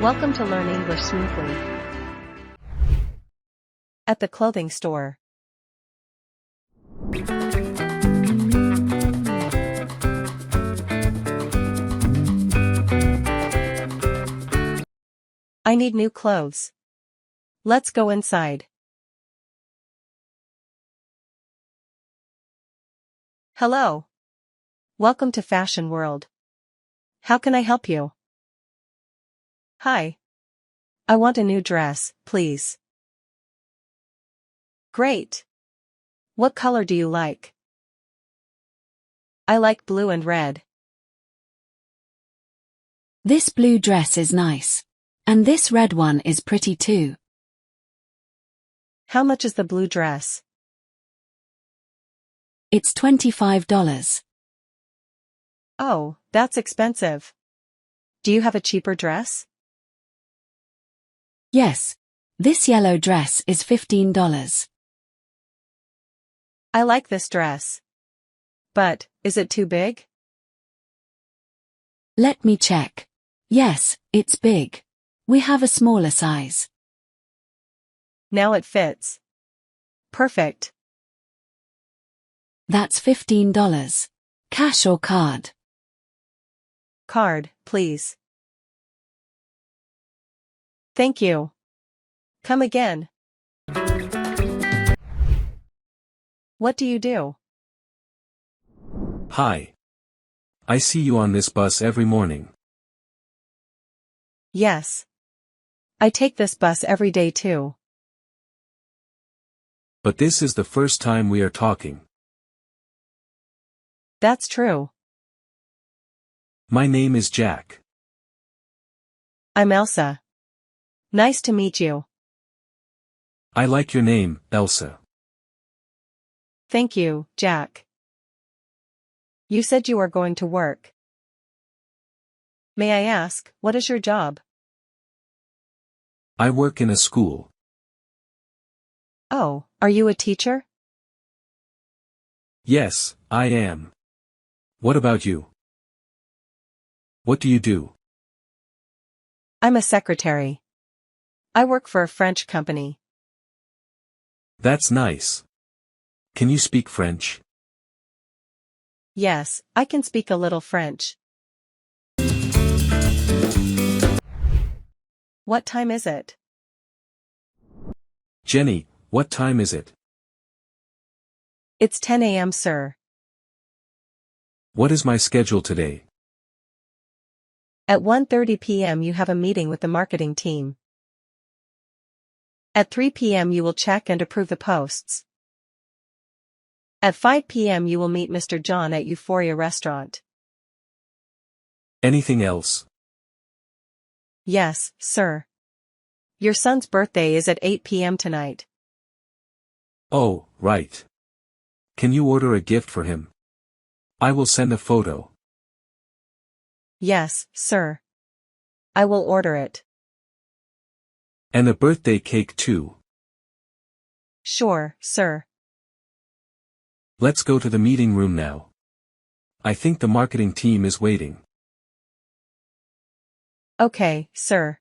Welcome to Learn English Smoothly. At the clothing store. I need new clothes. Let's go inside. Hello. Welcome to Fashion World. How can I help you? Hi. I want a new dress, please. Great. What color do you like? I like blue and red. This blue dress is nice. And this red one is pretty too. How much is the blue dress? It's $25. Oh, that's expensive. Do you have a cheaper dress? Yes. This yellow dress is $15. I like this dress. But, is it too big? Let me check. Yes, it's big. We have a smaller size. Now it fits. Perfect. That's $15. Cash or card? Card, please. Thank you. Come again. What do you do? Hi. I see you on this bus every morning. Yes. I take this bus every day too. But this is the first time we are talking. That's true. My name is Jack. I'm Elsa. Nice to meet you. I like your name, Elsa. Thank you, Jack. You said you are going to work. May I ask, what is your job? I work in a school. Oh, are you a teacher? Yes, I am. What about you? What do you do? I'm a secretary. I work for a French company. That's nice. Can you speak French? Yes, I can speak a little French. What time is it? Jenny, what time is it? It's 10 a.m., sir. What is my schedule today? At 1:30 p.m. you have a meeting with the marketing team. At 3 p.m. you will check and approve the posts. At 5 p.m. you will meet Mr. John at Euphoria Restaurant. Anything else? Yes, sir. Your son's birthday is at 8 p.m. tonight. Oh, right. Can you order a gift for him? I will send a photo. Yes, sir. I will order it. And a birthday cake too. Sure, sir. Let's go to the meeting room now. I think the marketing team is waiting. Okay, sir.